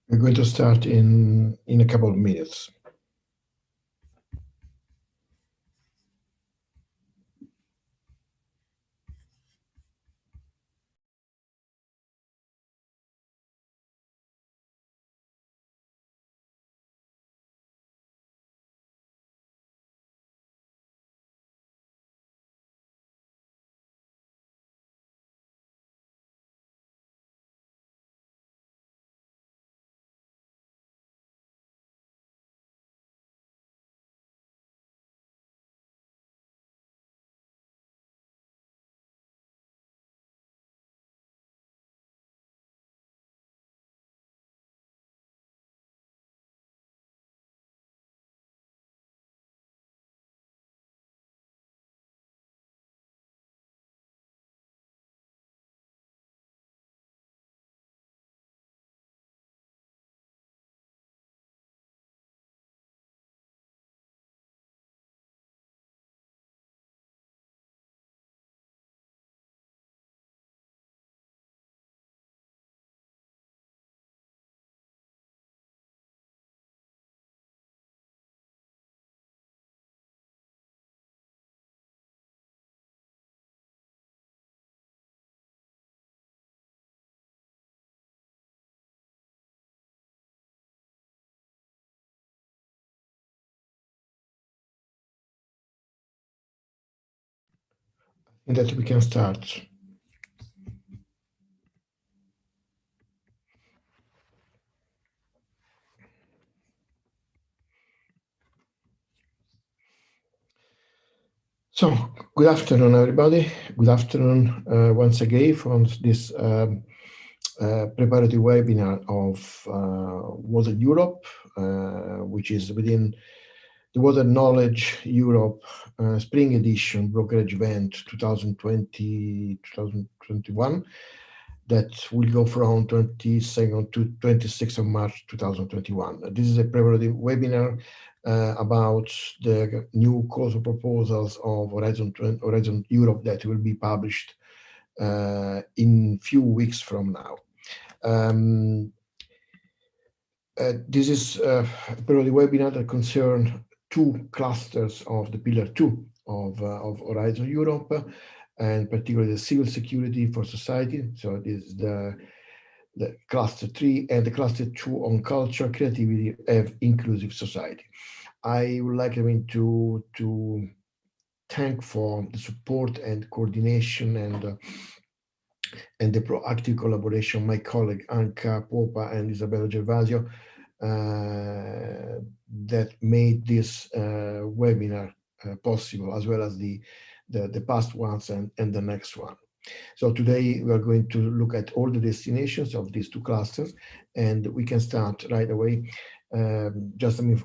We're going to start in a couple of minutes. And that we can start. So, good afternoon, everybody. Good afternoon once again from this preparatory webinar of Water Europe, which is within the Water Knowledge Europe Spring Edition Brokerage Event 2020-2021 that will go from 22nd to 26th of March 2021. This is a preparatory webinar about the new calls of proposals of Horizon Europe that will be published in few weeks from now. This is a preparatory webinar that concerns two clusters of the Pillar 2 of Horizon Europe, and particularly the civil security for society. So this is the cluster 3 and the cluster 2 on culture, creativity, and inclusive society. I would like to thank for the support and coordination and the proactive collaboration my colleague Anka Popa and Isabella Gervasio that made this webinar possible, as well as the past ones and the next one. So today we are going to look at all the destinations of these two clusters, and we can start right away. Just an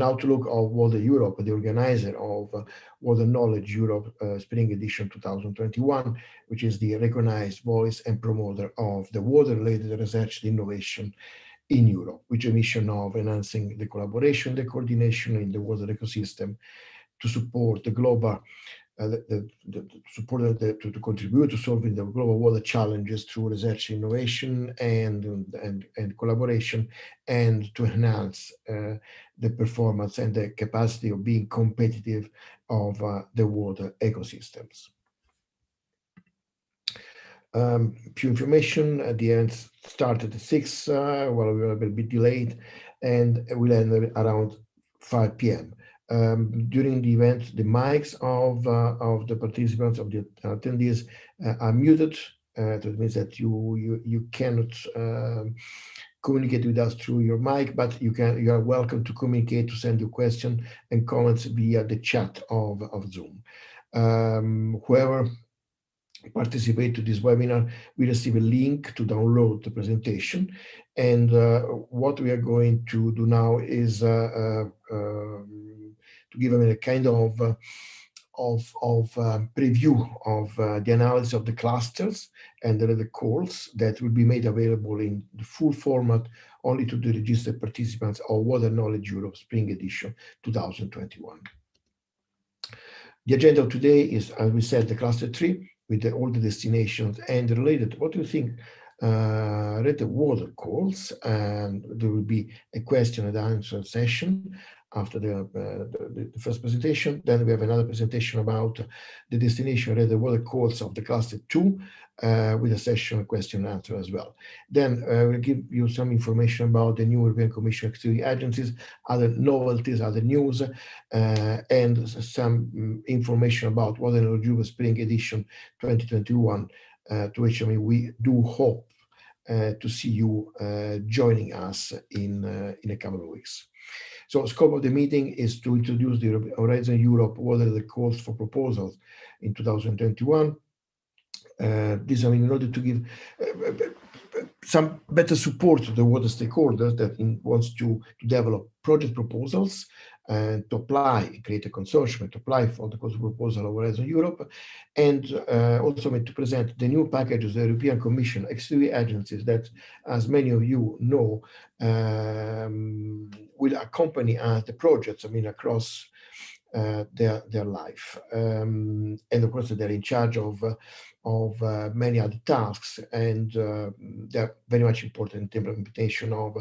outlook of Water Europe, the organizer of Water Knowledge Europe Spring Edition 2021, which is the recognized voice and promoter of the water-related research and innovation in Europe, with a mission of enhancing the collaboration, the coordination in the water ecosystem to support the global to contribute to solving the global water challenges through research, innovation, and collaboration, and to enhance the performance and the capacity of being competitive of the water ecosystems. Few information at the end. Started at 6, well, we were a bit delayed, and we'll end around 5 p.m. During the event, the mics of the participants, of the attendees, are muted. That means that you cannot communicate with us through your mic, but you are welcome to communicate, to send your question and comments via the chat of Zoom. Whoever participate to this webinar, we receive a link to download the presentation. And what we are going to do now is to give them a kind of preview of the analysis of the clusters and the calls that will be made available in the full format only to the registered participants of Water Knowledge Europe Spring Edition 2021. The agenda of today is, as we said, the cluster 3 with all the destinations and related. What do you think read the water calls, and there will be a question and answer session after the first presentation. Then we have another presentation about the destination read the water calls of the cluster 2 with a session question and answer as well. Then we'll give you some information about the new European Commission activity agencies, other novelties, other news, and some information about Water and Rejuve Spring Edition 2021, to which we do hope to see you joining us in a couple of weeks. So scope of the meeting is to introduce the Horizon Europe Water the calls for proposals in 2021. This, in order to give some better support to the water stakeholders that wants to develop project proposals and to apply, create a consortium to apply for the calls for proposal of Horizon Europe, and also to present the new package of the European Commission external agencies that, as many of you know, will accompany the projects, across their life, and of course they're in charge of many other tasks, and they're very much important in the implementation of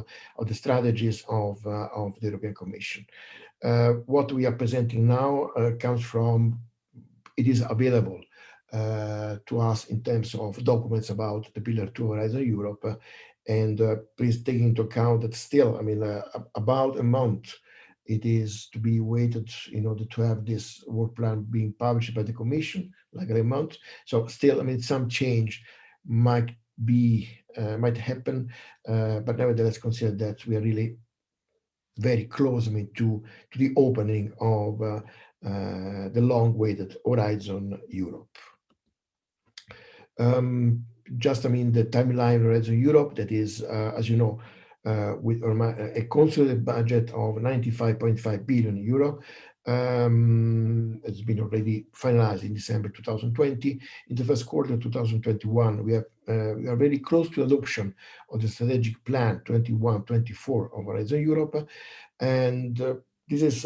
the strategies of the European Commission. What we are presenting now comes from, it is available to us in terms of documents about the Pillar 2 Horizon Europe, and please take into account that still, about a month it is to be waited in order to have this work plan being published by the Commission, like a month. So still, some change might happen, but nevertheless, consider that we are really very close, to the opening of the long-awaited Horizon Europe. Just, the timeline Horizon Europe, that is, as you know, with a consolidated budget of 95.5 billion euro. It's been already finalized in December 2020. In the first quarter of 2021, we are very close to adoption of the strategic plan 21-24 of Horizon Europe, and this is,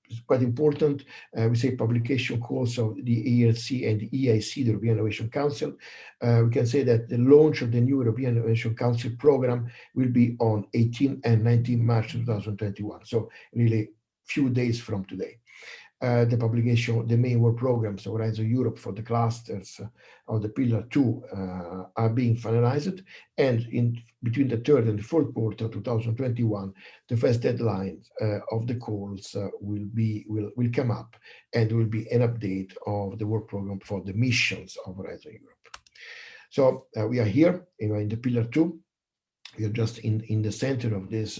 it's quite important. We say publication calls of the ERC and the EIC, the European Innovation Council. We can say that the launch of the new European Innovation Council program will be on 18 and 19 March 2021. So really few days from today. The publication, the main work programs of Horizon Europe for the clusters of the Pillar 2 are being finalized, and in between the third and the fourth quarter of 2021, the first deadline of the calls will come up, and will be an update of the work program for the missions of Horizon Europe. So we are here, in the Pillar 2. We are just in the center of this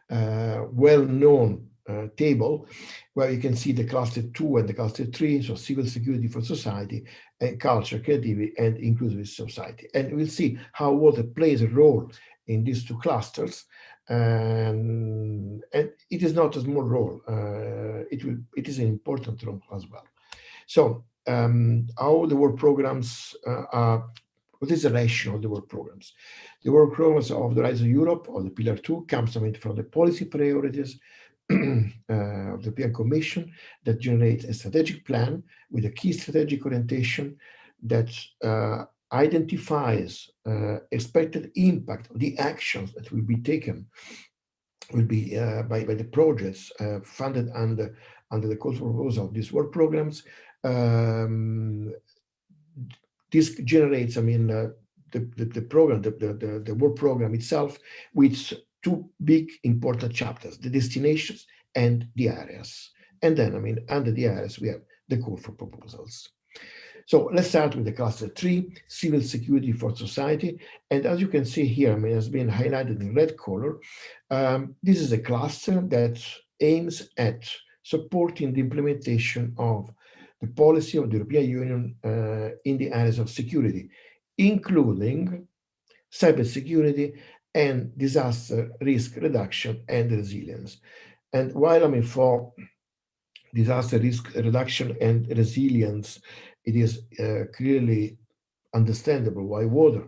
well-known table, where you can see the cluster 2 and the cluster 3, so civil security for society, and culture, creativity, and inclusive society. And we'll see how water plays a role in these two clusters, and it is not a small role. It is an important role as well. So how the work programs are. What is the rationale of the work programs? The work programs of the Horizon Europe, or the Pillar 2, comes from the policy priorities of the European Commission that generates a strategic plan with a key strategic orientation that identifies expected impact of the actions that will be taken, will be by the projects funded under the call for proposal of these work programs. This generates, the program, the work program itself, with two big important chapters: the destinations and the areas. And then, under the areas, we have the call for proposals. So let's start with the cluster 3, civil security for society. And as you can see here, it has been highlighted in red color. This is a cluster that aims at supporting the implementation of the policy of the European Union in the areas of security, including cybersecurity and disaster risk reduction and resilience. And while, for disaster risk reduction and resilience, it is clearly understandable why water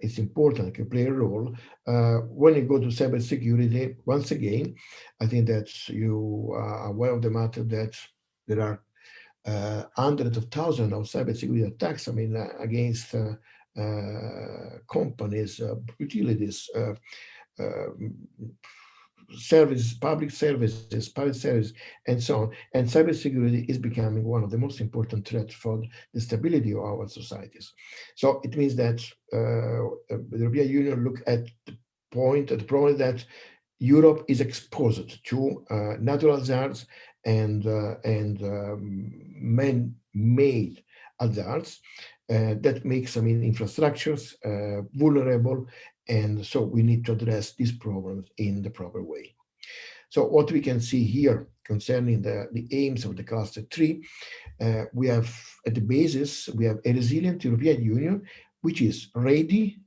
is important, can play a role. When you go to cybersecurity, once again, I think that you are aware of the matter that there are hundreds of thousands of cybersecurity attacks, against companies, utilities, public services, and so on. And cybersecurity is becoming one of the most important threats for the stability of our societies. So it means that the European Union look at the problem that Europe is exposed to natural hazards and man-made hazards that makes, infrastructures vulnerable, and so we need to address these problems in the proper way. So what we can see here concerning the aims of the cluster 3, we have at the basis, we have a resilient European Union, which is ready,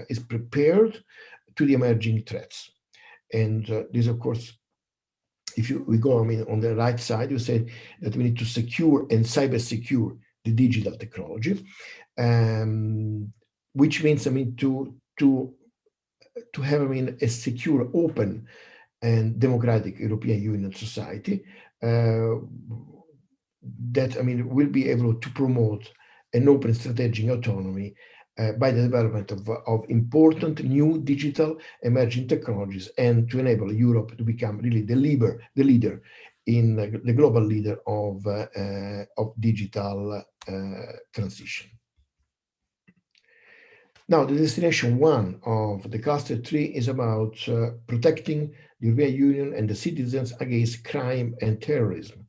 is prepared to the emerging threats. And this, of course, if we go, on the right side, you say that we need to secure and cyber secure the digital technology, which means, to have, a secure, open, and democratic European Union society that, will be able to promote an open strategic autonomy by the development of important new digital emerging technologies, and to enable Europe to become really the leader in the global leader of digital transition. Now, the destination 1 of the cluster 3 is about protecting the European Union and the citizens against crime and terrorism.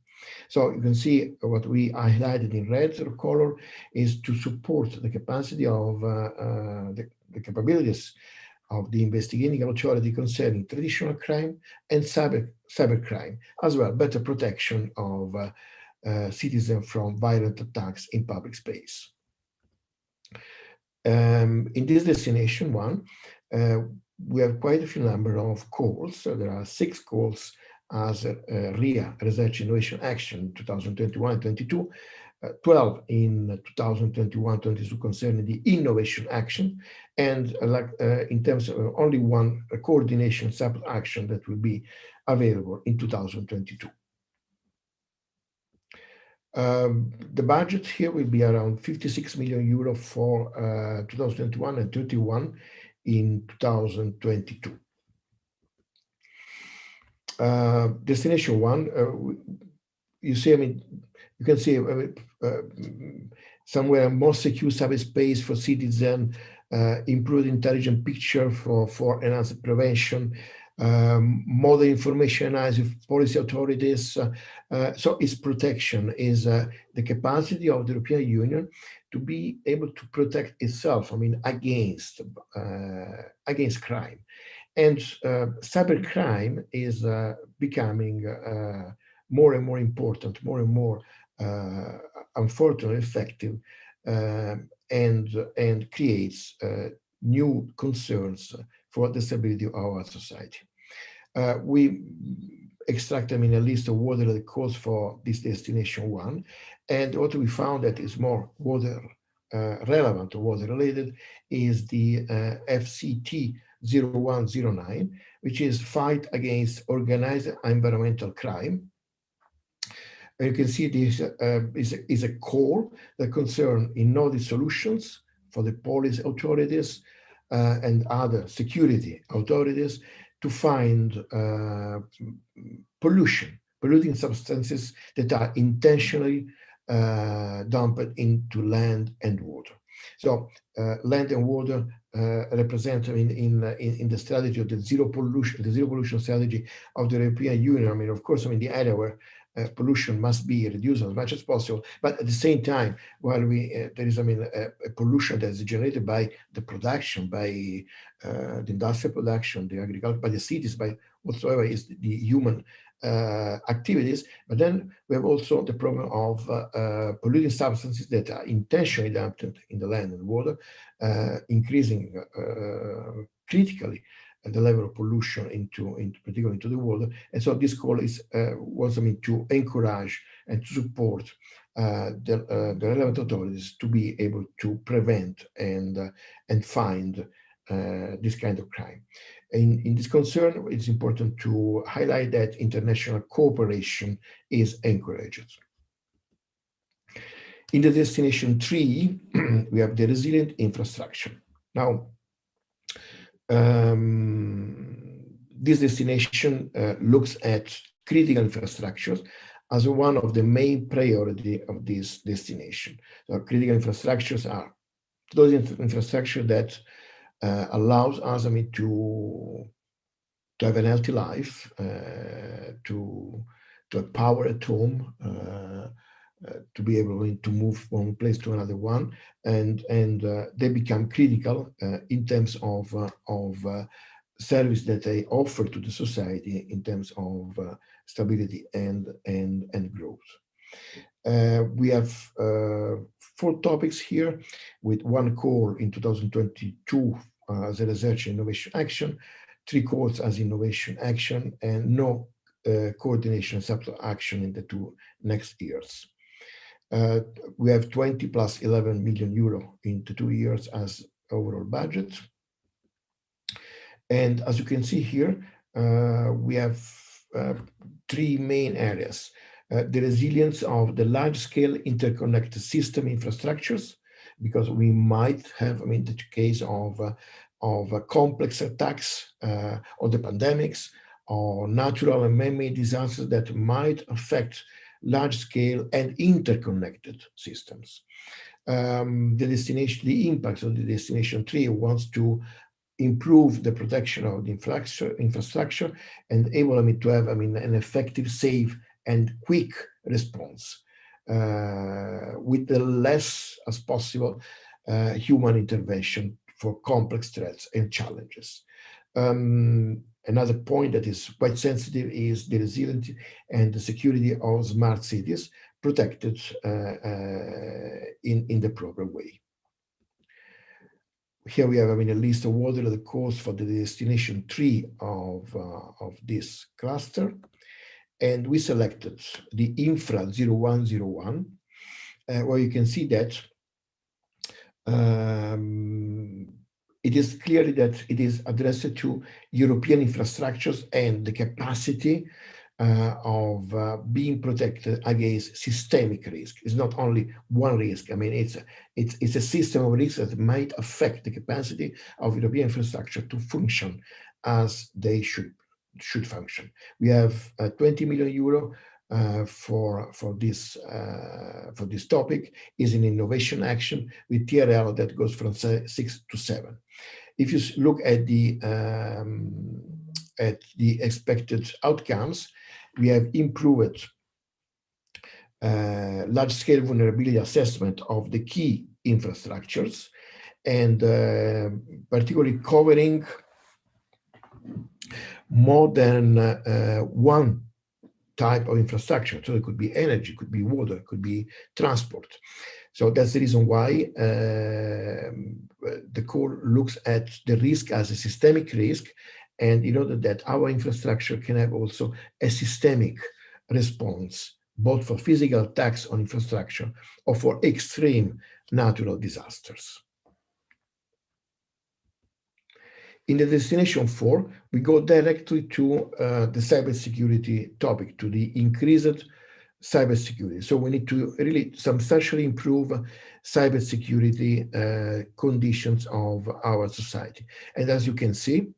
So you can see what we highlighted in red color is to support the capacity of the capabilities of the investigating authority concerning traditional crime and cybercrime, as well better protection of citizens from violent attacks in public space. In this destination 1, we have quite a few number of calls. So there are 6 calls as RIA, Research Innovation Action 2021-22, 12 in 2021-22 concerning the innovation action, and in terms of only one coordination sample action that will be available in 2022. The budget here will be around 56 million euro for 2021 and 31 in 2022. Destination 1, you see, you can see somewhere more secure cyberspace for citizens, improved intelligent picture for enhanced prevention, modern information analysis with policy authorities. So its protection is the capacity of the European Union to be able to protect itself, against crime. And cybercrime is becoming more and more important, more and more unfortunately effective, and creates new concerns for the stability of our society. We extract a list of water that calls for this destination 1, and what we found that is more water relevant or water related is the FCT 0109, which is fight against organized environmental crime. And you can see this is a call that concerns innovative solutions for the police authorities and other security authorities to find polluting substances that are intentionally dumped into land and water. So land and water represent in the strategy of the zero pollution strategy of the European Union. Of course, the area where pollution must be reduced as much as possible, but at the same time, while there is a pollution that is generated by the production, by the industrial production, the agriculture, by the cities, by whatsoever is the human activities, but then we have also the problem of polluting substances that are intentionally dumped in the land and water, increasing critically the level of pollution particularly into the water. And so this call was to encourage and to support the relevant authorities to be able to prevent and find this kind of crime. In this concern, it's important to highlight that international cooperation is encouraged. In the destination 3, we have the resilient infrastructure. Now, this destination looks at critical infrastructures as one of the main priority of this destination. So critical infrastructures are those infrastructure that allows us, to have an healthy life, to have power at home, to be able to move from one place to another one, and they become critical in terms of service that they offer to the society in terms of stability and growth. We have 4 topics here, with 1 core in 2022 as a research and innovation action, 3 cores as innovation action, and no coordination subtle action in the 2 next years. We have 20 plus 11 million euro in the 2 years as overall budget. And as you can see here, we have 3 main areas. The resilience of the large-scale interconnected system infrastructures, because we might have, the case of complex attacks or the pandemics or natural and man-made disasters that might affect large-scale and interconnected systems. The impacts of the destination 3 wants to improve the protection of the infrastructure and able to have an effective, safe, and quick response with the less as possible human intervention for complex threats and challenges. Another point that is quite sensitive is the resilience and the security of smart cities protected in the proper way. Here we have a list of what are the cores for the destination 3 of this cluster. And we selected the Infra 0101, where you can see that it is clearly that it is addressed to European infrastructures and the capacity of being protected against systemic risk. It's not only one risk. It's a system of risks that might affect the capacity of European infrastructure to function as they should function. We have 20 million euro for this topic. Is an innovation action with TRL that goes from 6 to 7. If you look at the expected outcomes, we have improved large-scale vulnerability assessment of the key infrastructures, and particularly covering more than one type of infrastructure. So it could be energy, could be water, could be transport. So that's the reason why the core looks at the risk as a systemic risk, and in order that our infrastructure can have also a systemic response, both for physical attacks on infrastructure or for extreme natural disasters. In the destination 4, we go directly to the cybersecurity topic, to the increased cybersecurity. So we need to really substantially improve cybersecurity conditions of our society. And as you can see,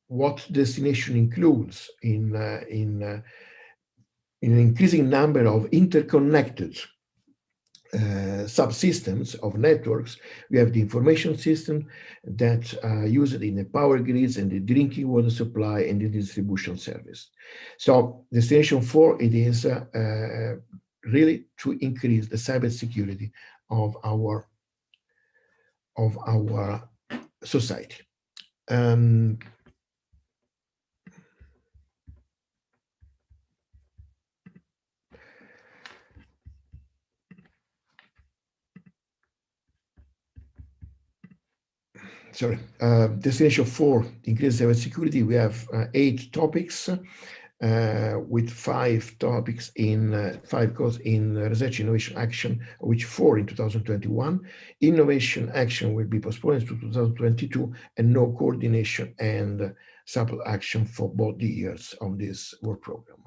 what destination includes in an increasing number of interconnected subsystems of networks. We have the information system that used in the power grids and the drinking water supply and the distribution service. So destination 4, it is really to increase the cybersecurity of our society. Destination 4, increase cybersecurity. We have 8 topics with 5 topics in 5 courses in research innovation action, of which 4 in 2021. Innovation action will be postponed to 2022, and no coordination and sample action for both the years of this work program.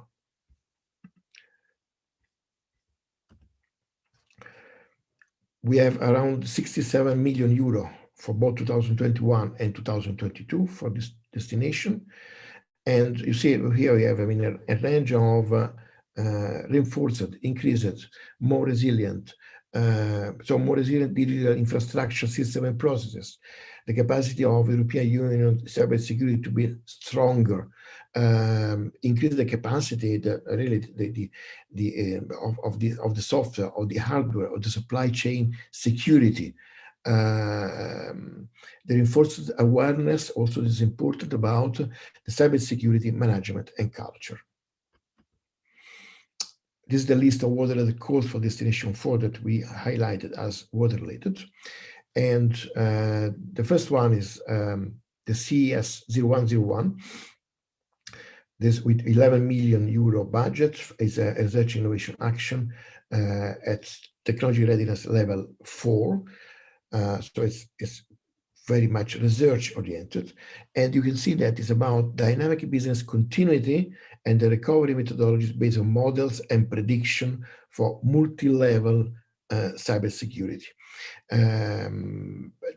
we have around 67 million euro for both 2021 and 2022 for this destination. And you see here we have, I mean, a range of reinforced, increased, more resilient, so more resilient digital infrastructure system and processes, the capacity of European Union cybersecurity to be stronger, increase the capacity, really of the software, of the hardware, of the supply chain security. The reinforced awareness also is important about the cybersecurity management and culture. This is the list of water-related calls for Destination 4 that we highlighted as water-related. And the first one is the CES 0101. This with 11 million euro budget is a research innovation action at technology readiness level 4. So it's very much research oriented. And you can see that it's about dynamic business continuity and the recovery methodologies based on models and prediction for multi-level cybersecurity.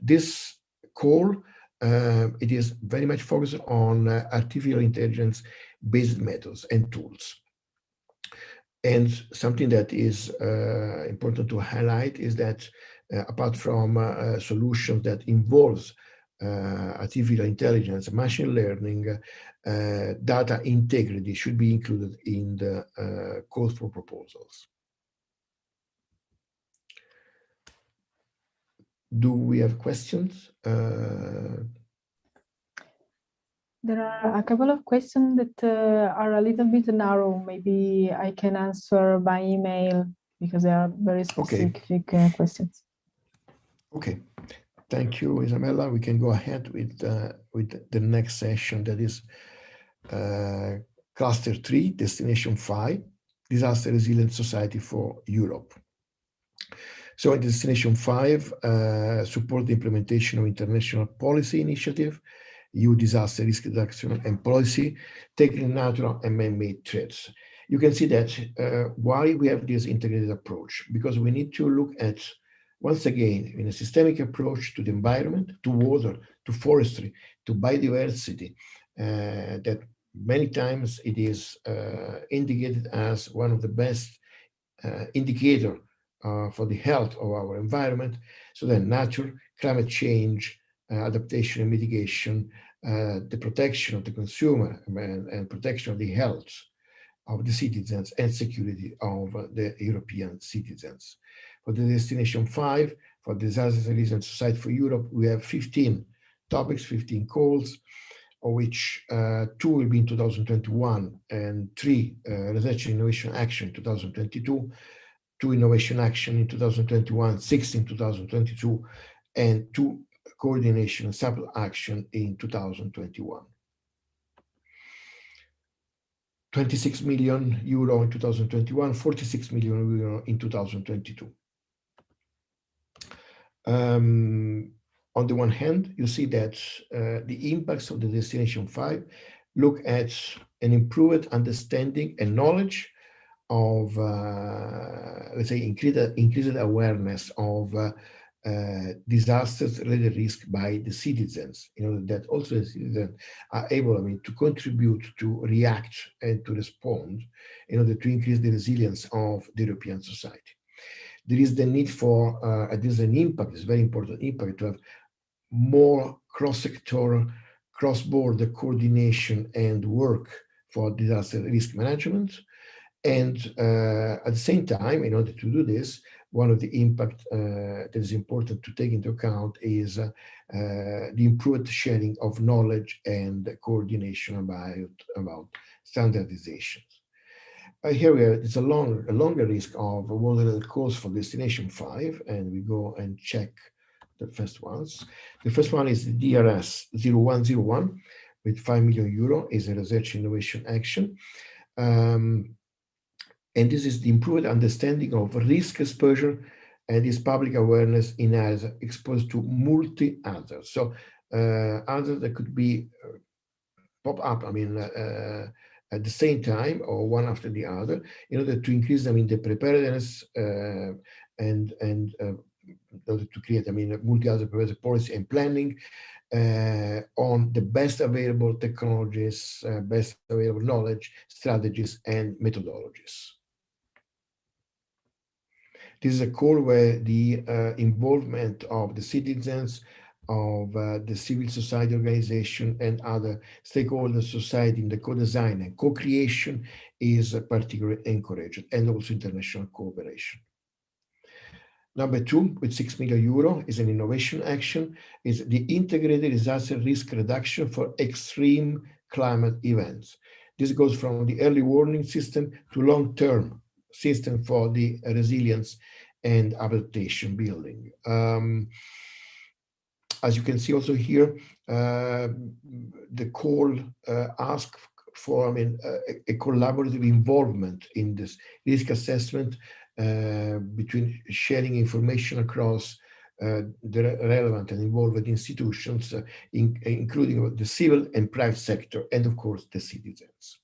This call, it is very much focused on artificial intelligence based methods and tools. And something that is important to highlight is that apart from solutions that involves artificial intelligence, machine learning, data integrity should be included in the calls for proposals. Do we have questions? There are a couple of questions that are a little bit narrow. Maybe I can answer by email because they are very specific questions. Okay, thank you, Isabella. We can go ahead with the next session, that is Cluster 3, Destination 5, Disaster Resilient Society for Europe. So in Destination 5, support the implementation of international policy initiative, EU disaster risk reduction and policy, tackling natural and man-made threats. You can see that why we have this integrated approach, because we need to look at, once again, in a systemic approach to the environment, to water, to forestry, to biodiversity, that many times it is indicated as one of the best indicator for the health of our environment. So then nature, climate change, adaptation and mitigation, the protection of the consumer and protection of the health of the citizens and security of the European citizens. For the Destination 5, for Disaster Resilient Society for Europe, we have 15 topics, 15 calls, of which 2 will be in 2021 and 3 research and innovation action in 2022, 2 innovation action in 2021, 6 in 2022, and 2 coordination and sample action in 2021. 26 million euro in 2021, 46 million euro in 2022. On the one hand, you see that the impacts of the Destination 5 look at an improved understanding and knowledge of, let's say, increased awareness of disasters-related risk by the citizens. You know, that also the citizens are able, I mean, to contribute, to react, and to respond in order to increase the resilience of the European society. There is the need for, there's an impact, it's very important impact, to have more cross-sectoral, cross-border coordination and work for disaster risk management. And at the same time, in order to do this, one of the impact that is important to take into account is the improved sharing of knowledge and coordination about standardizations. Here we are, it's a longer list of what are the calls for Destination 5, and we go and check the first ones. The first one is the DRS 0101 with 5 million euro, is a research innovation action. And this is the improved understanding of risk exposure and this public awareness in areas exposed to multi-hazards. So hazards that could be pop up, I mean, at the same time or one after the other, in order to increase them in the preparedness and order to create, I mean, a multi-other pervasive policy and planning on the best available technologies, best available knowledge, strategies, and methodologies. This is a call where the involvement of the citizens, of the civil society organization, and other stakeholders, society in the co-design and co-creation is particularly encouraged, and also international cooperation. Number two, with 6 million euro, is an innovation action, is the integrated disaster risk reduction for extreme climate events. This goes from the early warning system to long-term system for the resilience and adaptation building. As you can see also here, the call asks for, I mean, a collaborative involvement in this risk assessment between sharing information across the relevant and involved institutions, including the civil and private sector, and of course the citizens.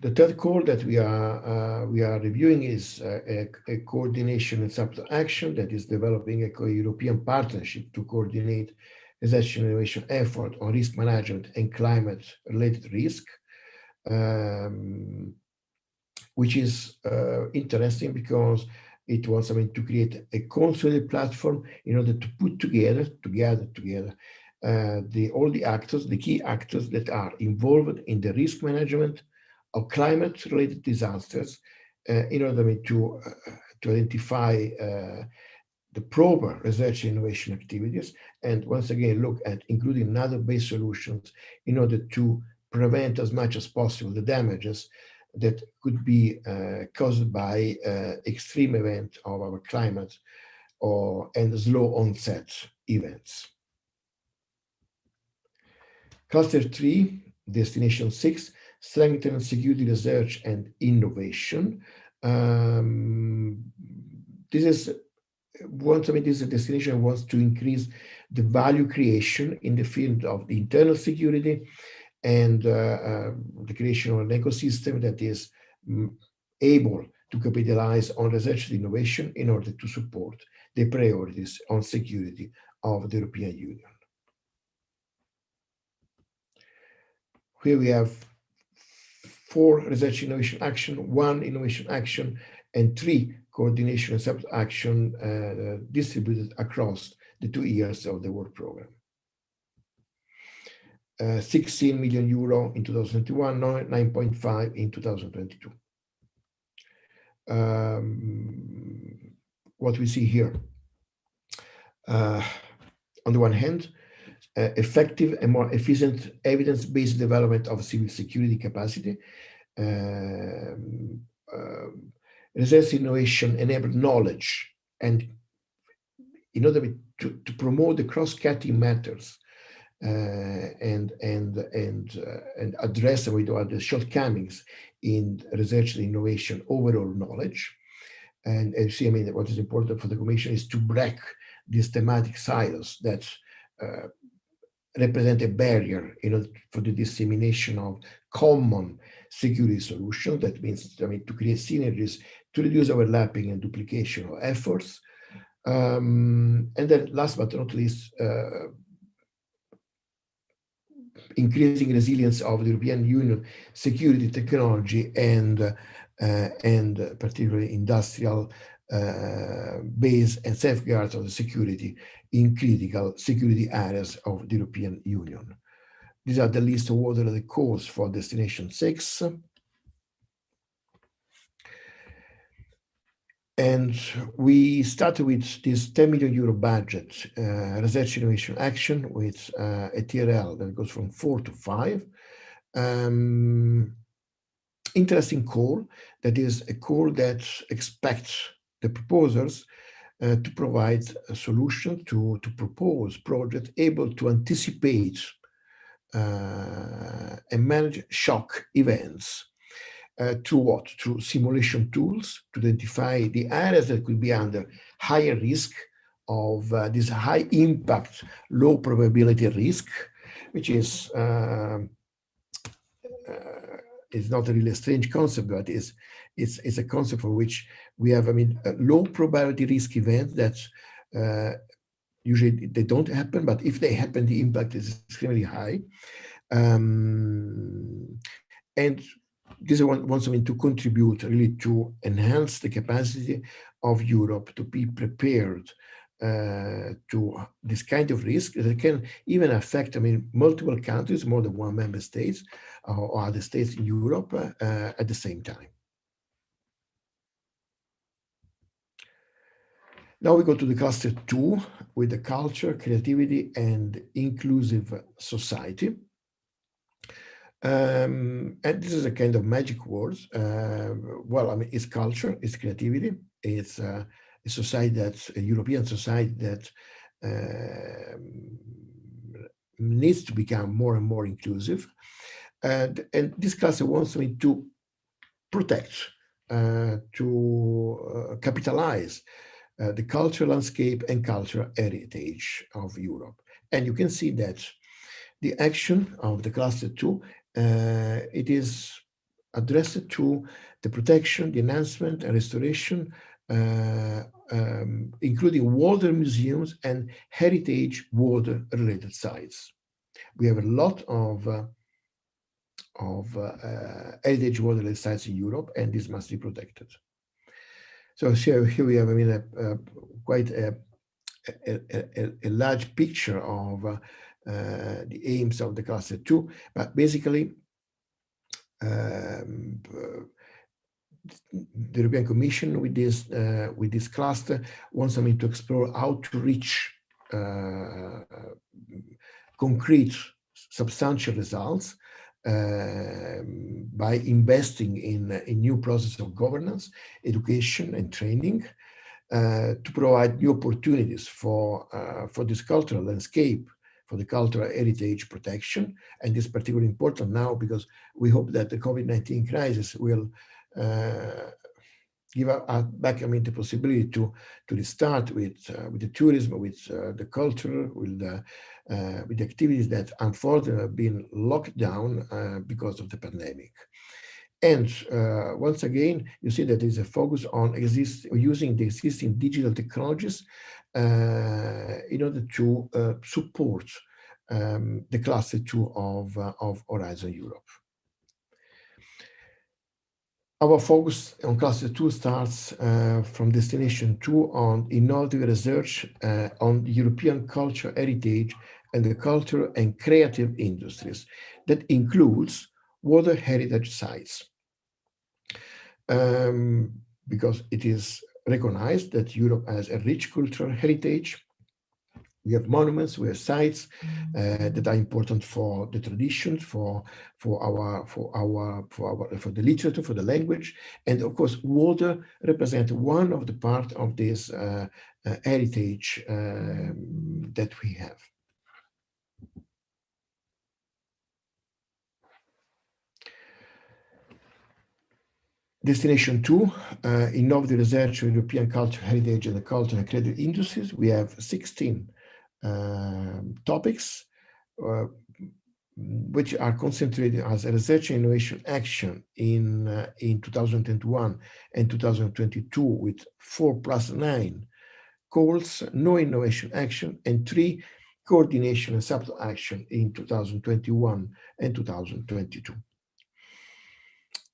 The third call that we are reviewing is a coordination and subtle action that is developing a European partnership to coordinate research and innovation effort on risk management and climate-related risk, which is interesting because it wants, I mean, to create a consolidated platform in order to put together all the actors, the key actors that are involved in the risk management of climate-related disasters, in order to identify the proper research and innovation activities, and once again look at including other-based solutions in order to prevent as much as possible the damages that could be caused by extreme events of our climate and slow onset events. Cluster 3, Destination 6, strengthen security research and innovation. This is this destination wants to increase the value creation in the field of the internal security and the creation of an ecosystem that is able to capitalize on research and innovation in order to support the priorities on security of the European Union. Here we have 4 research innovation action, 1 innovation action, and 3 coordination and subtle action distributed across the 2 years of the work program. 16 million euro in 2021, 9.5 in 2022. What we see here, on the one hand, effective and more efficient evidence-based development of civil security capacity. Research innovation enabled knowledge, and in order to promote the cross-cutting matters and address the shortcomings in research and innovation overall knowledge. And you see, I mean, what is important for the Commission is to break these thematic silos that represent a barrier, for the dissemination of common security solutions. That means, I mean, to create synergies, to reduce overlapping and duplication of efforts. And then last but not least, increasing resilience of the European Union security technology and particularly industrial base and safeguards of the security in critical security areas of the European Union. These are the list of what are the calls for Destination 6. And we started with this 10 million euro budget, research innovation action, with a TRL that goes from 4 to 5. Interesting call, that is a call that expects the proposers to provide a solution, to propose projects able to anticipate and manage shock events. Through what? Through simulation tools to identify the areas that could be under higher risk of this high impact, low probability risk, which is not really a strange concept, but is it's a concept for which we have, I mean, a low probability risk event that usually they don't happen, but if they happen, the impact is extremely high. And this wants to contribute really to enhance the capacity of Europe to be prepared to this kind of risk that can even affect, I mean, multiple countries, more than one member states or other states in Europe at the same time. Now we go to the cluster 2 with the culture, creativity, and inclusive society. And this is a kind of magic word. Well, I mean, it's culture, it's creativity, it's a society that's a European society that needs to become more and more inclusive. And this cluster wants me to protect, to capitalize the cultural landscape and cultural heritage of Europe. And you can see that the action of the cluster 2, it is addressed to the protection, the enhancement, and restoration, including water museums and heritage water-related sites. We have a lot of heritage water-related sites in Europe, and this must be protected. So here we have, I mean, quite a large picture of the aims of the cluster 2, but basically the European Commission with this cluster wants to explore how to reach concrete, substantial results by investing in new processes of governance, education, and training to provide new opportunities for this cultural landscape, for the cultural heritage protection. And this is particularly important now because we hope that the COVID-19 crisis will give us back, I mean, the possibility to restart with the tourism, with the culture, with the activities that unfortunately have been locked down because of the pandemic. And once again, you see that there is a focus on using the existing digital technologies in order to support the cluster 2 of Horizon Europe. Our focus on cluster 2 starts from destination 2 on innovative research on European culture heritage and the cultural and creative industries. That includes water heritage sites. Because it is recognized that Europe has a rich cultural heritage. We have monuments, we have sites that are important for the traditions, for the literature, for the language, and of course, water represents one of the part of this heritage that we have. Destination 2, innovative research on European culture, heritage, and the cultural and creative industries. We have 16 topics which are concentrated as a research and innovation action in 2021 and 2022 with 4+9 calls, no innovation action, and 3 coordination and subtle action in 2021 and 2022.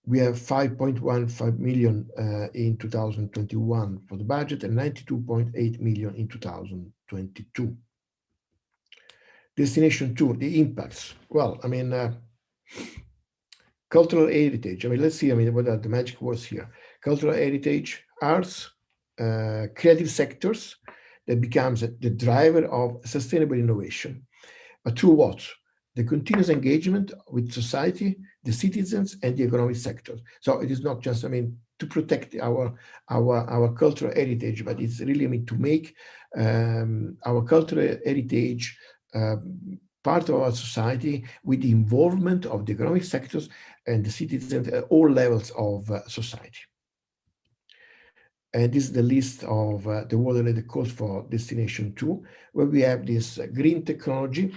We have 5.15 million in 2021 for the budget and 92.8 million in 2022. Destination 2, the impacts. Well, I mean, cultural heritage. I mean, let's see, I mean, what are the magic words here? Cultural heritage, arts, creative sectors that becomes the driver of sustainable innovation. But through what? The continuous engagement with society, the citizens, and the economic sector. So it is not just, I mean, to protect our cultural heritage, but it's really, I mean, to make our cultural heritage part of our society with the involvement of the economic sectors and the citizens at all levels of society. And this is the list of the water-related costs for Destination 2, where we have this green technology,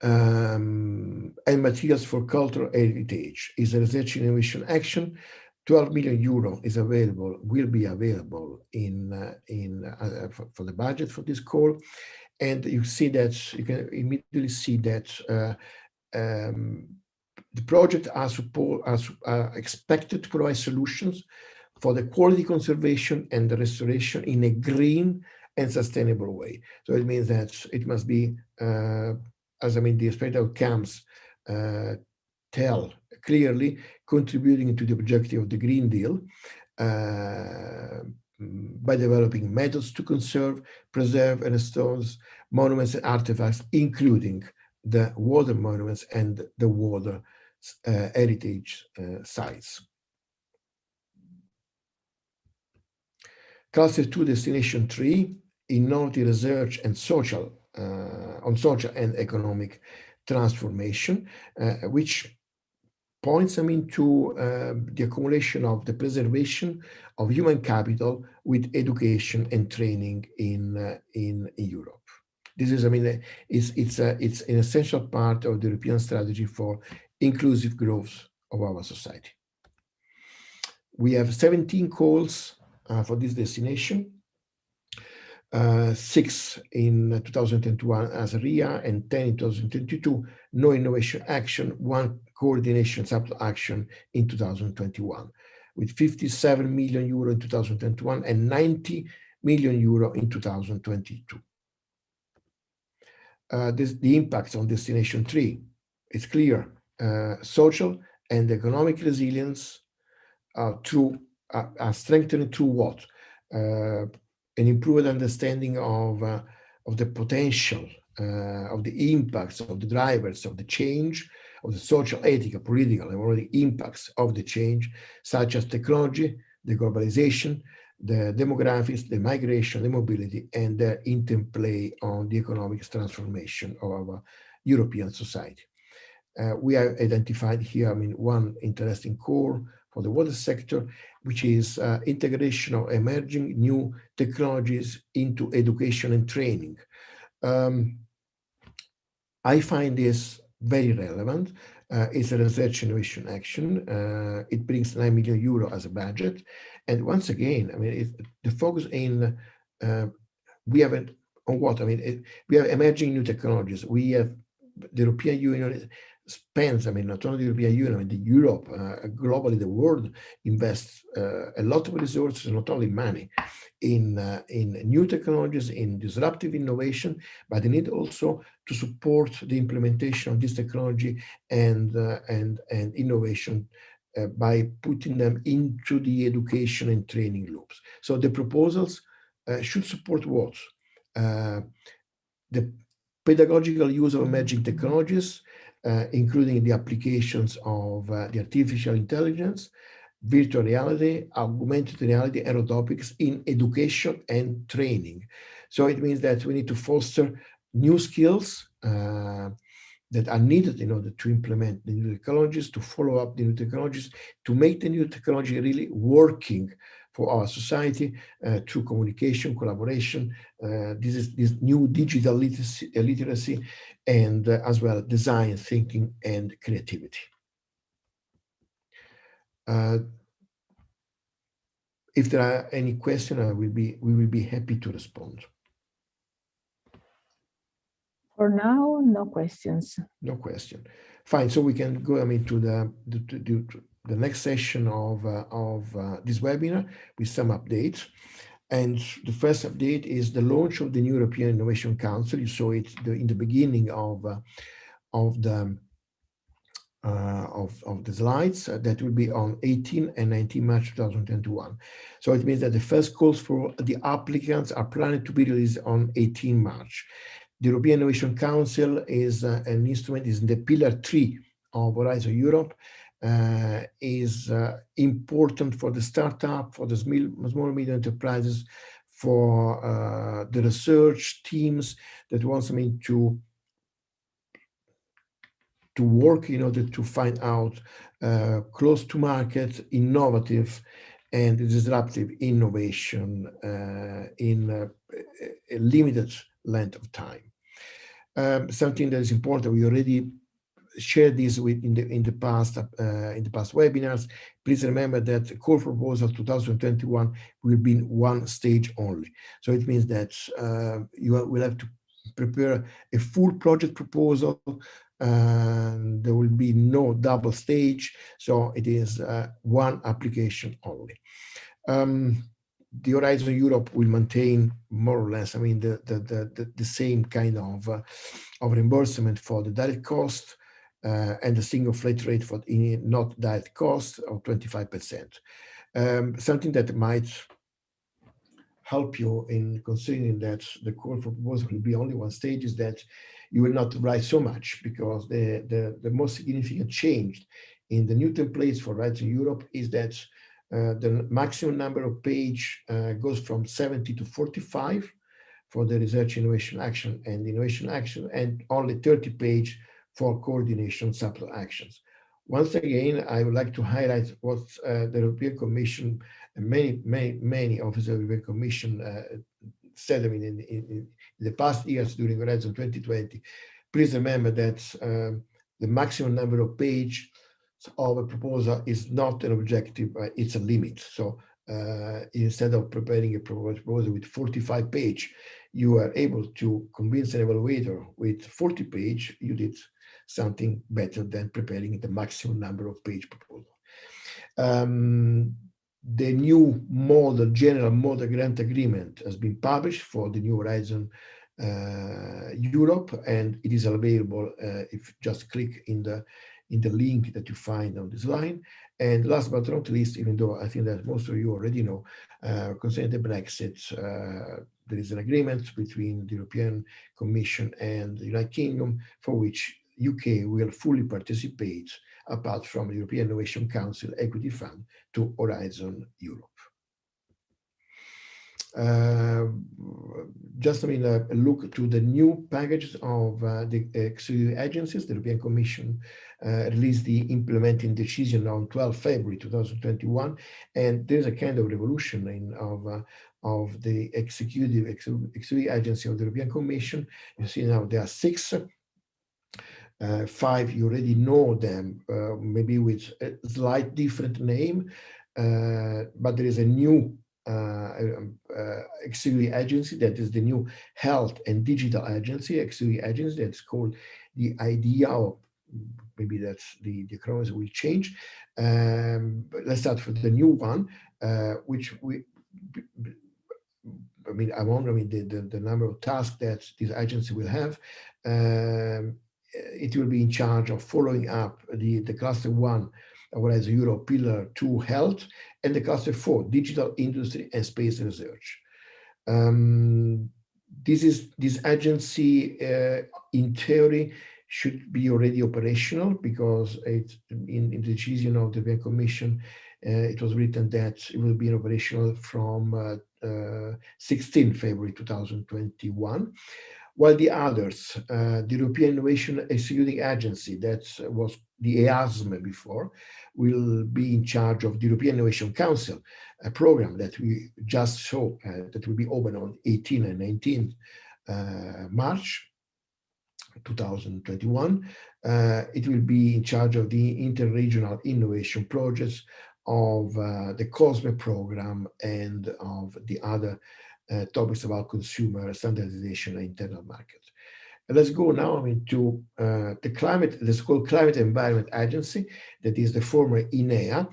and materials for cultural heritage is a research and innovation action. 12 million euro is available, will be available for the budget for this call, and you see that you can immediately see that the project are expected to provide solutions for the quality conservation and the restoration in a green and sustainable way. So it means that it must be, the expected outcomes tell clearly, contributing to the objective of the Green Deal by developing methods to conserve, preserve, and restore monuments and artifacts, including the water monuments and the water heritage sites. Cluster 2, Destination 3, innovative research and on social and economic transformation, which points to the accumulation of the preservation of human capital with education and training in Europe. This is, it's an essential part of the European strategy for inclusive growth of our society. We have 17 calls for this destination, 6 in 2021 as RIA and 10 in 2022, no innovation action, 1 coordination subtle action in 2021, with 57 million euro in 2021 and 90 million euro in 2022. The impacts on Destination 3, it's clear, social and economic resilience through strengthening through what? An improved understanding of the potential, of the impacts, of the drivers, of the change, of the social, ethical, political, and all the impacts of the change, such as technology, the globalization, the demographics, the migration, the mobility, and their interplay on the economic transformation of our European society. We have identified here, one interesting core for the water sector, which is integration of emerging new technologies into education and training. I find this very relevant. It's a research innovation action. It brings 9 million euro as a budget. And once again, the focus in, we have on what? We have emerging new technologies. We have the European Union spends, not only the European Union, the Europe, globally, the world invests a lot of resources, not only money, in new technologies, in disruptive innovation, but they need also to support the implementation of this technology and innovation by putting them into the education and training loops. So the proposals should support what? The pedagogical use of emerging technologies, including the applications of the artificial intelligence, virtual reality, augmented reality, and robotics in education and training. So it means that we need to foster new skills that are needed in order to implement the new technologies, to follow up the new technologies, to make the new technology really working for our society through communication, collaboration. This is this new digital literacy and as well design thinking and creativity. If there are any questions, we will be happy to respond. For now, no questions. No question. Fine. So we can go to the next session of this webinar with some updates. And the first update is the launch of the new European Innovation Council. You saw it in the beginning of the slides. That will be on 18 and 19 March 2021. So it means that the first calls for the applicants are planned to be released on 18 March. The European Innovation Council is an instrument, is in the pillar 3 of Horizon Europe, is important for the startup, for the small and medium enterprises, for the research teams that wants to work in order to find out close to market, innovative and disruptive innovation in a limited length of time. Something that is important, we already shared this with in the past webinars. Please remember that the call proposal 2021 will be in one stage only. So it means that you will have to prepare a full project proposal, and there will be no double stage. So it is one application only. The Horizon Europe will maintain more or less, I mean, the same kind of reimbursement for the direct cost, and a single flat rate for not direct cost of 25%. Something that might help you in considering that the call for proposal will be only one stage is that you will not write so much, because the most significant change in the new templates for Horizon Europe is that the maximum number of page goes from 70 to 45 for the research innovation action and innovation action, and only 30 page for coordination subtle actions. Once again, I would like to highlight what the European Commission and many officers of the European Commission said, I mean, in the past years during Horizon 2020. Please remember that the maximum number of page of a proposal is not an objective, it's a limit. So instead of preparing a proposal with 45 page, you are able to convince an evaluator with 40 page, you did something better than preparing the maximum number of page proposal. The new model, general model grant agreement has been published for the new Horizon Europe, and it is available if you just click in the link that you find on this line. And last but not least, even though I think that most of you already know, concerning the Brexit, there is an agreement between the European Commission and the United Kingdom, for which UK will fully participate, apart from the European Innovation Council Equity Fund, to Horizon Europe. Just, I mean, a look to the new packages of the executive agencies. The European Commission released the implementing decision on 12 February 2021, and there's a kind of revolution of the executive agency of the European Commission. You see now there are 6. 5, you already know them, maybe with a slight different name, but there is a new executive agency, that is the new Health and Digital Agency, executive agency, that's called the IDEA, or maybe that's the acronyms will change. But let's start with the new one, which the number of tasks that this agency will have. It will be in charge of following up the cluster 1, Horizon Europe, pillar 2, health, and the cluster 4, digital industry and space research. This agency, in theory, should be already operational, because in the decision of the European Commission, it was written that it will be operational from 16 February 2021. While the others, the European Innovation Executive Agency, that was the EASM before, will be in charge of the European Innovation Council, a program that we just saw that will be open on 18 and 19 March 2021. It will be in charge of the interregional innovation projects of the COSME program and of the other topics about consumer standardization and internal market. And let's go now to the called Climate Environment Agency, that is the former INEA,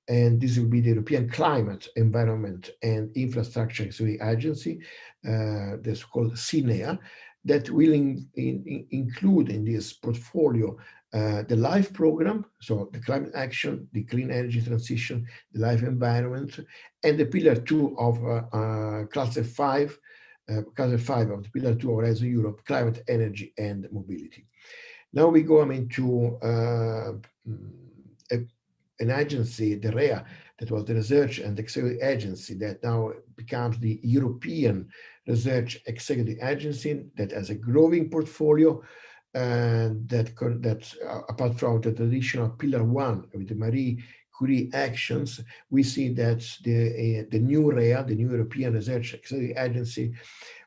and this will be the European Climate, Environment and Infrastructure Agency, that's called CINEA, that will include in this portfolio the LIFE program, so the climate action, the clean energy transition, the life environment, and the pillar 2 of cluster 5 of the pillar 2 of Horizon Europe, climate, energy, and mobility. Now we go to an agency, the REA, that was the Research and Executive Agency, that now becomes the European Research Executive Agency, that has a growing portfolio, and that apart from the traditional pillar 1 with the Marie Curie actions, we see that the new REA, the new European Research Executive Agency,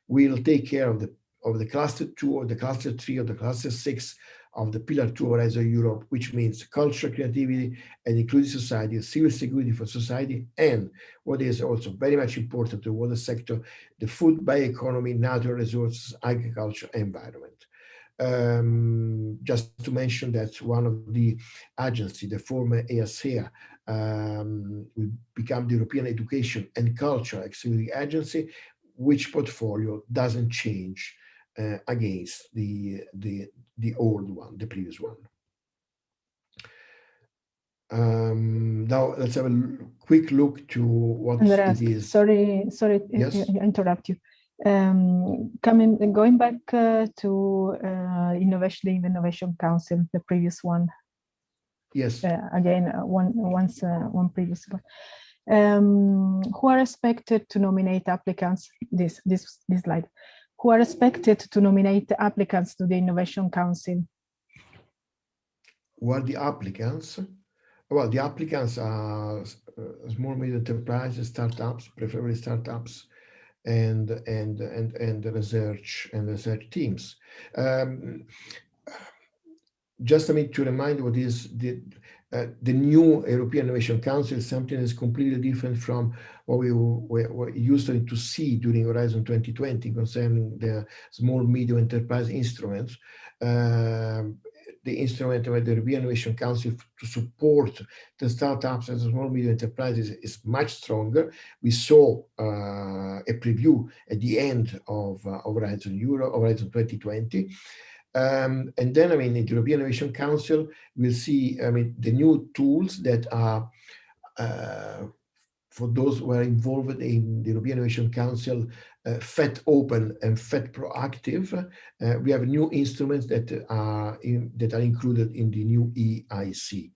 will take care of of the cluster 2 or the cluster 3 or the cluster 6 of the pillar 2 Horizon Europe, which means culture, creativity, and inclusive society, civil security for society, and what is also very much important to the water sector, the food bioeconomy, natural resources, agriculture, environment. Just to mention that one of the agency, the former EASEA, will become the European Education and Culture Activity Agency, which portfolio doesn't change against the old one, the previous one. Now let's have a quick look to what Andreas, it is. Sorry, Yes. interrupt you. Going back to Innovation Council, the previous one. Yes. Again, one previous one. Who are expected to nominate applicants? This slide. Who are expected to nominate applicants to the Innovation Council? Who are the applicants? Well, the applicants are small medium enterprises, startups, preferably startups, and research teams. Just to remind what is the new European Innovation Council is something that's completely different from what we were used to see during Horizon 2020 concerning the small medium enterprise instruments. The instrument of the European Innovation Council to support the startups and the small medium enterprises is much stronger. We saw a preview at the end of Horizon 2020. And then, the European Innovation Council will see, the new tools that are for those who are involved in the European Innovation Council, FET Open and FET Proactive. We have new instruments that are included in the new EIC.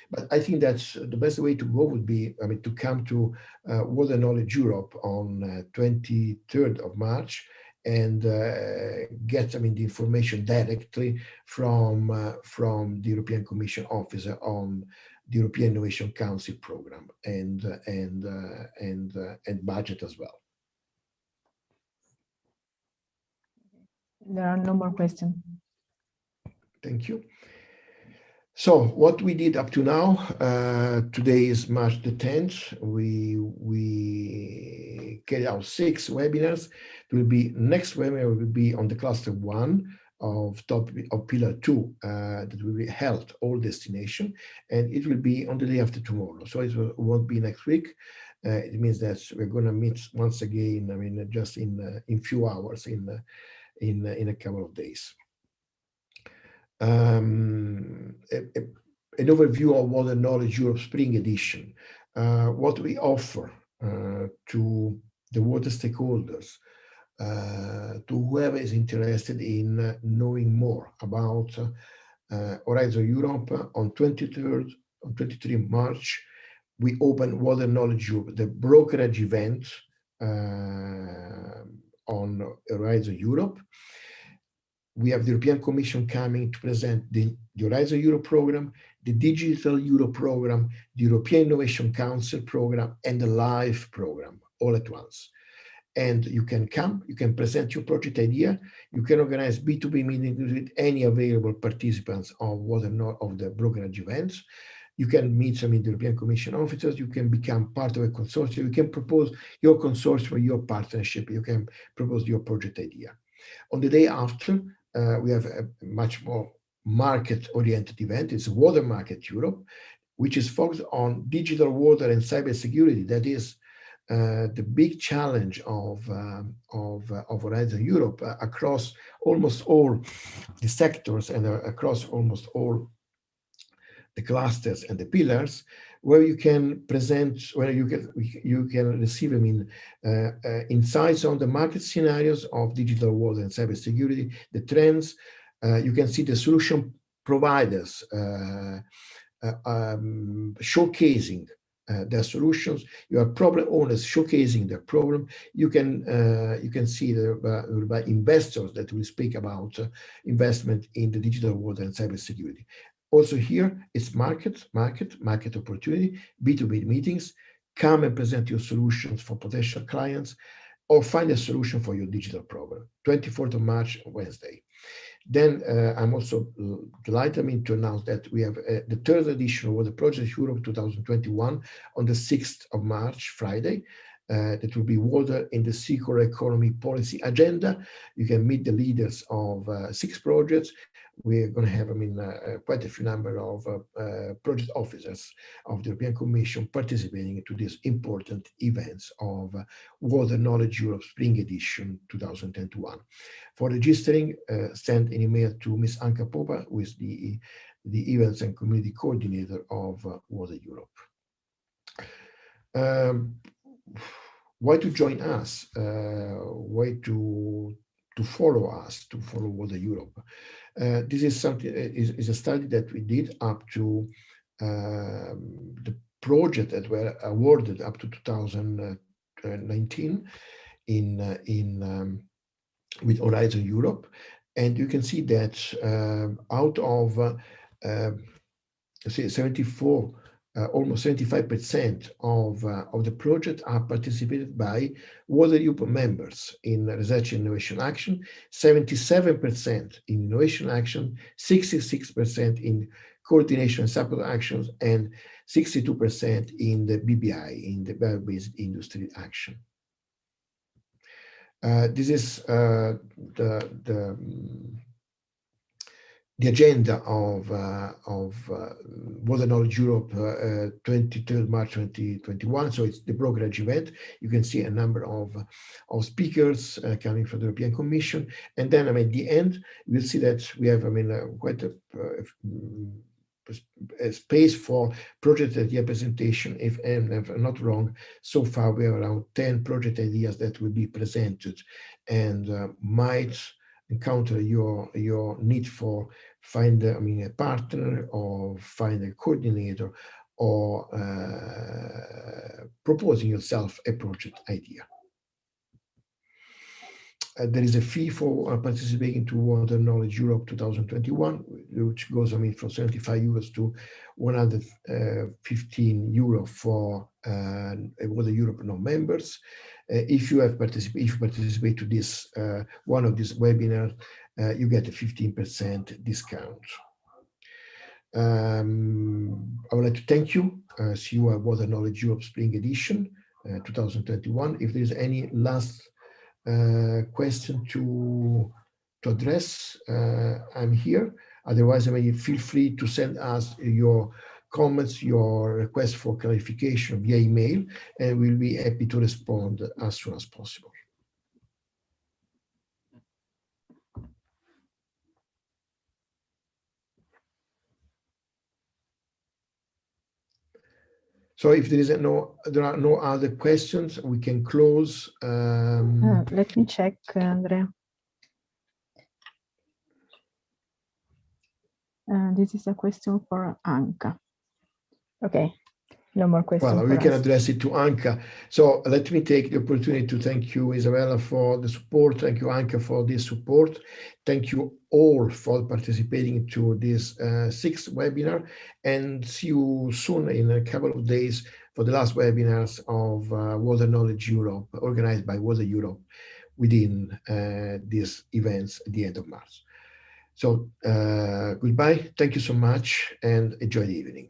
But I think that's the best way to go would be, to come to Water Knowledge Europe on 23rd of March and get the information directly from the European Commission officer on the European Innovation Council program and budget as well. There are no more questions. Thank you. So what we did up to now, today is March the 10th. We carried out 6 webinars. Next webinar will be on the cluster 1 of pillar 2 that will be held all destination, and it will be on the day after tomorrow. So it won't be next week. It means that we're going to meet once again. Just in few hours, in a couple of days. An overview of Water Knowledge Europe Spring Edition. What we offer to the water stakeholders, to whoever is interested in knowing more about Horizon Europe. On 23 March, we open Water Knowledge Europe, the brokerage event on Horizon Europe. We have the European Commission coming to present the Horizon Europe program, the Digital Europe program, the European Innovation Council program, and the LIFE program all at once. And you can come, you can present your project idea, you can organize B2B meetings with any available participants of the brokerage events. You can meet some of the European Commission officers, you can become part of a consortium, you can propose your consortium or your partnership, you can propose your project idea. On the day after, we have a much more market-oriented event. It's Water Market Europe, which is focused on digital water and cybersecurity. That is the big challenge of Horizon Europe across almost all the sectors and across almost all the clusters and the pillars, where you can present, where you can receive, insights on the market scenarios of digital water and cybersecurity, the trends. You can see the solution providers showcasing their solutions. You have problem owners showcasing their problem. You can see the investors that will speak about investment in the digital water and cybersecurity. Also here, it's market opportunity, B2B meetings. Come and present your solutions for potential clients. or find a solution for your digital problem. 24th of March, Wednesday. Then I'm also delighted to announce that we have the third edition of the Project Europe 2021 on the 6th of March, Friday. That will be Water in the Circular Economy Policy Agenda. You can meet the leaders of 6 projects. We're going to have, quite a few number of project officers of the European Commission participating into these important events of Water Knowledge Europe Spring Edition 2021. For registering, send an email to Ms. Anka Popa, who is the Events and Community Coordinator of Water Europe. Why to join us? Why to follow us, to follow Water Europe? This is something is a study that we did up to the project that were awarded up to 2019 with Horizon Europe, and you can see that out of say 74. Almost 75% of the project are participated by Water Europe members in research and innovation action, 77% in innovation action, 66% in coordination and support actions, and 62% in the BBI, in the bio-based industry action. This is the agenda of Water Knowledge Europe 23rd March 2021. So it's the brokerage event. You can see a number of speakers coming from the European Commission. And then, at the end, we'll see that we have, quite a space for project idea presentation. If I'm not wrong, so far we have around 10 project ideas that will be presented and might encounter your need for find a partner or find a coordinator or proposing yourself a project idea. There is a fee for participating to Water Knowledge Europe 2021, which goes from 75 euros to 115 euro for Water Europe non-members. If you participate to this one of these webinars, you get a 15% discount. I would like to thank you. See you at Water Knowledge Europe Spring Edition 2021. If there's any last question to address, I'm here. Otherwise, feel free to send us your comments, your requests for clarification via email, and we'll be happy to respond as soon as possible. So if there are no other questions, we can close. Let me check, Andrea. This is a question for Anka. Okay, no more questions. Well, we can address it to Anka. So let me take the opportunity to thank you, Isabella, for the support. Thank you, Anka, for this support. Thank you all for participating to this 6th webinar, and see you soon in a couple of days for the last webinars of Water Knowledge Europe, organized by Water Europe within these events at the end of March. So goodbye, thank you so much, and enjoy the evening.